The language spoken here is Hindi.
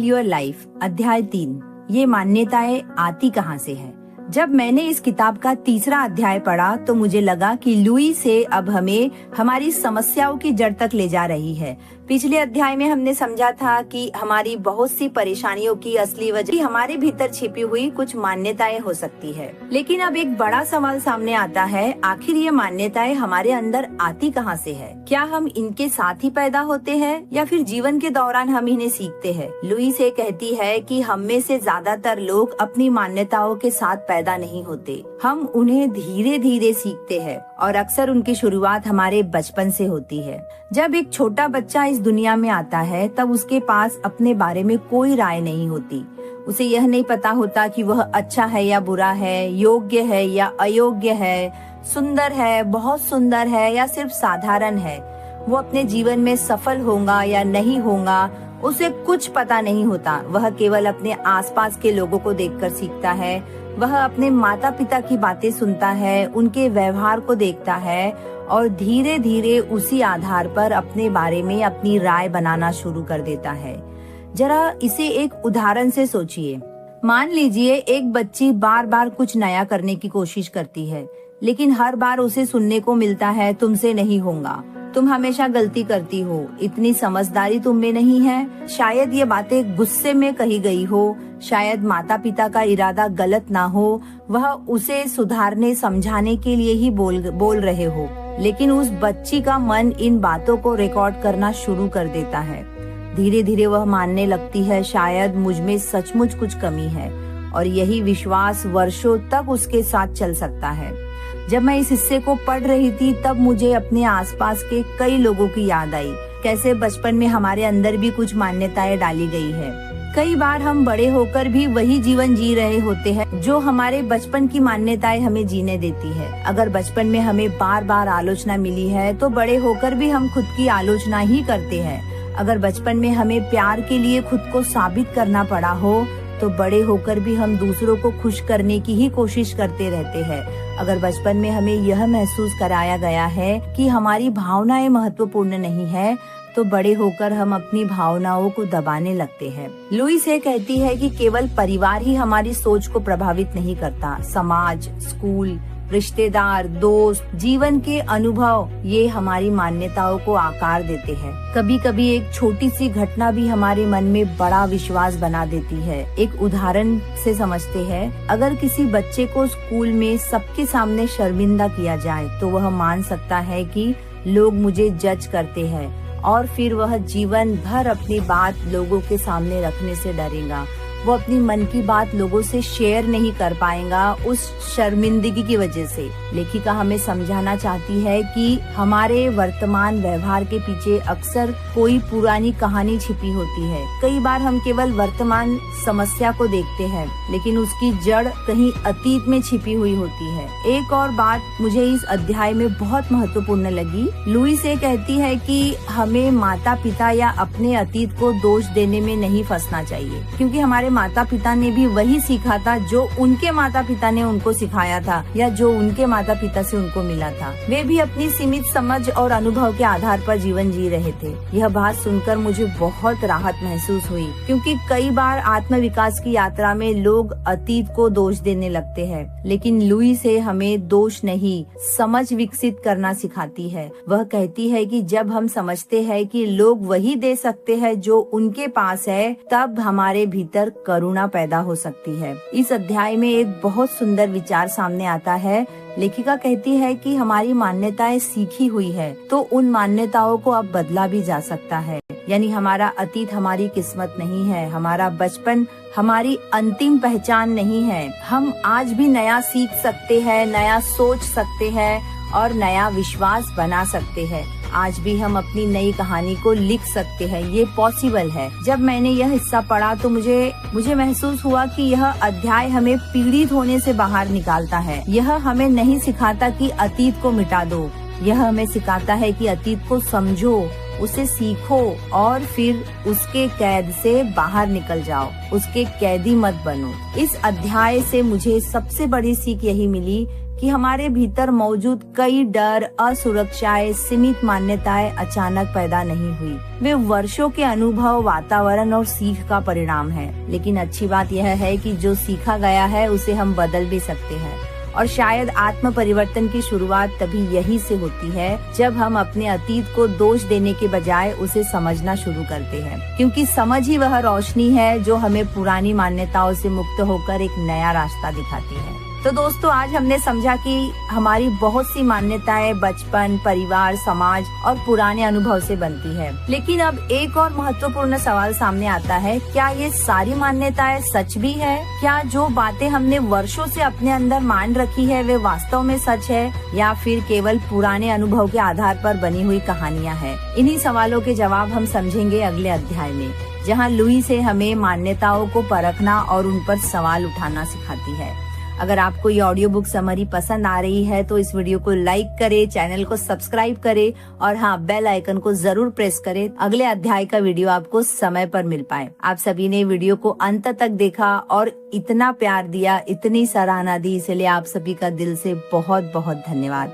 योर लाइफ, अध्याय 3। ये मान्यताएं आती कहाँ से है। जब मैंने इस किताब का तीसरा अध्याय पढ़ा तो मुझे लगा कि लुई से अब हमें हमारी समस्याओं की जड़ तक ले जा रही है। पिछले अध्याय में हमने समझा था कि हमारी बहुत सी परेशानियों की असली वजह हमारे भीतर छिपी हुई कुछ मान्यताएं हो सकती है। लेकिन अब एक बड़ा सवाल सामने आता है, आखिर ये मान्यताएं हमारे अंदर आती कहाँ से है? क्या हम इनके साथ ही पैदा होते हैं या फिर जीवन के दौरान हम इन्हें सीखते हैं? लुई से कहती है कि हम में से ज्यादातर लोग अपनी मान्यताओं के साथ पैदा नहीं होते, हम उन्हें धीरे धीरे सीखते हैं और अक्सर उनकी शुरुआत हमारे बचपन से होती है। जब एक छोटा बच्चा इस दुनिया में आता है तब उसके पास अपने बारे में कोई राय नहीं होती। उसे यह नहीं पता होता कि वह अच्छा है या बुरा है, योग्य है या अयोग्य है, सुंदर है, बहुत सुंदर है या सिर्फ साधारण है। वो अपने जीवन में सफल होगा या नहीं होगा, उसे कुछ पता नहीं होता। वह केवल अपने आसपास के लोगों को देखकर सीखता है। वह अपने माता पिता की बातें सुनता है, उनके व्यवहार को देखता है और धीरे धीरे उसी आधार पर अपने बारे में अपनी राय बनाना शुरू कर देता है। जरा इसे एक उदाहरण से सोचिए। मान लीजिए एक बच्ची बार बार कुछ नया करने की कोशिश करती है, लेकिन हर बार उसे सुनने को मिलता है, तुमसे नहीं होगा, तुम हमेशा गलती करती हो, इतनी समझदारी तुम में नहीं है। शायद ये बातें गुस्से में कही गई हो, शायद माता पिता का इरादा गलत ना हो, वह उसे सुधारने समझाने के लिए ही बोल रहे हो। लेकिन उस बच्ची का मन इन बातों को रिकॉर्ड करना शुरू कर देता है। धीरे धीरे वह मानने लगती है, शायद मुझ में सचमुच कुछ कमी है, और यही विश्वास वर्षों तक उसके साथ चल सकता है। जब मैं इस हिस्से को पढ़ रही थी तब मुझे अपने आसपास के कई लोगों की याद आई, कैसे बचपन में हमारे अंदर भी कुछ मान्यताएं डाली गई है। कई बार हम बड़े होकर भी वही जीवन जी रहे होते हैं जो हमारे बचपन की मान्यताएं हमें जीने देती है। अगर बचपन में हमें बार बार आलोचना मिली है तो बड़े होकर भी हम खुद की आलोचना ही करते हैं। अगर बचपन में हमें प्यार के लिए खुद को साबित करना पड़ा हो तो बड़े होकर भी हम दूसरों को खुश करने की ही कोशिश करते रहते हैं। अगर बचपन में हमें यह महसूस कराया गया है कि हमारी भावनाएं महत्वपूर्ण नहीं है तो बड़े होकर हम अपनी भावनाओं को दबाने लगते हैं। लुई से कहती है कि केवल परिवार ही हमारी सोच को प्रभावित नहीं करता, समाज, स्कूल, रिश्तेदार, दोस्त, जीवन के अनुभव, ये हमारी मान्यताओं को आकार देते हैं। कभी कभी एक छोटी सी घटना भी हमारे मन में बड़ा विश्वास बना देती है। एक उदाहरण से समझते हैं, अगर किसी बच्चे को स्कूल में सबके सामने शर्मिंदा किया जाए तो वह मान सकता है कि लोग मुझे जज करते हैं, और फिर वह जीवन भर अपनी बात लोगों के सामने रखने से डरेगा। वो अपनी मन की बात लोगों से शेयर नहीं कर पाएगा उस शर्मिंदगी की वजह से। लेखिका हमें समझाना चाहती है कि हमारे वर्तमान व्यवहार के पीछे अक्सर कोई पुरानी कहानी छिपी होती है। कई बार हम केवल वर्तमान समस्या को देखते हैं, लेकिन उसकी जड़ कहीं अतीत में छिपी हुई होती है। एक और बात मुझे इस अध्याय में बहुत महत्वपूर्ण लगी। लुई से कहती है कि हमें माता पिता या अपने अतीत को दोष देने में नहीं फंसना चाहिए, क्योंकि हमारे माता पिता ने भी वही सीखा था जो उनके माता पिता ने उनको सिखाया था या जो उनके माता पिता से उनको मिला था। वे भी अपनी सीमित समझ और अनुभव के आधार पर जीवन जी रहे थे। यह बात सुनकर मुझे बहुत राहत महसूस हुई, क्योंकि कई बार आत्मविकास की यात्रा में लोग अतीत को दोष देने लगते हैं, लेकिन लुई से हमें दोष नहीं, समझ विकसित करना सिखाती है। वह कहती है कि जब हम समझते हैं कि लोग वही दे सकते हैं जो उनके पास है, तब हमारे भीतर करुणा पैदा हो सकती है। इस अध्याय में एक बहुत सुंदर विचार सामने आता है। लेखिका कहती है कि हमारी मान्यताएं सीखी हुई है तो उन मान्यताओं को अब बदला भी जा सकता है। यानी हमारा अतीत हमारी किस्मत नहीं है, हमारा बचपन हमारी अंतिम पहचान नहीं है। हम आज भी नया सीख सकते हैं, नया सोच सकते हैं और नया विश्वास बना सकते हैं। आज भी हम अपनी नई कहानी को लिख सकते हैं, ये पॉसिबल है। जब मैंने यह हिस्सा पढ़ा तो मुझे महसूस हुआ कि यह अध्याय हमें पीड़ित होने से बाहर निकालता है। यह हमें नहीं सिखाता कि अतीत को मिटा दो, यह हमें सिखाता है कि अतीत को समझो, उसे सीखो और फिर उसके कैद से बाहर निकल जाओ, उसके कैदी मत बनो। इस अध्याय से मुझे सबसे बड़ी सीख यही मिली कि हमारे भीतर मौजूद कई डर, असुरक्षाएं, सीमित मान्यताएं अचानक पैदा नहीं हुई। वे वर्षों के अनुभव, वातावरण और सीख का परिणाम है। लेकिन अच्छी बात यह है कि जो सीखा गया है उसे हम बदल भी सकते हैं। और शायद आत्म परिवर्तन की शुरुआत तभी यही से होती है जब हम अपने अतीत को दोष देने के बजाय उसे समझना शुरू करते हैं, क्योंकि समझ ही वह रोशनी है जो हमें पुरानी मान्यताओं से मुक्त होकर एक नया रास्ता दिखाती है। तो दोस्तों, आज हमने समझा कि हमारी बहुत सी मान्यताएं बचपन, परिवार, समाज और पुराने अनुभव से बनती है। लेकिन अब एक और महत्वपूर्ण सवाल सामने आता है, क्या ये सारी मान्यताएं सच भी है? क्या जो बातें हमने वर्षों से अपने अंदर मान रखी है वे वास्तव में सच है, या फिर केवल पुराने अनुभव के आधार पर बनी हुई कहानियां हैं? इन्हीं सवालों के जवाब हम समझेंगे अगले अध्याय में, जहाँ लुई से हमें मान्यताओं को परखना और उन पर सवाल उठाना सिखाती है। अगर आपको ये ऑडियो बुक समरी पसंद आ रही है तो इस वीडियो को लाइक करें, चैनल को सब्सक्राइब करें और हाँ, बेल आइकन को जरूर प्रेस करें, अगले अध्याय का वीडियो आपको समय पर मिल पाए। आप सभी ने वीडियो को अंत तक देखा और इतना प्यार दिया, इतनी सराहना दी, इसलिए आप सभी का दिल से बहुत बहुत धन्यवाद।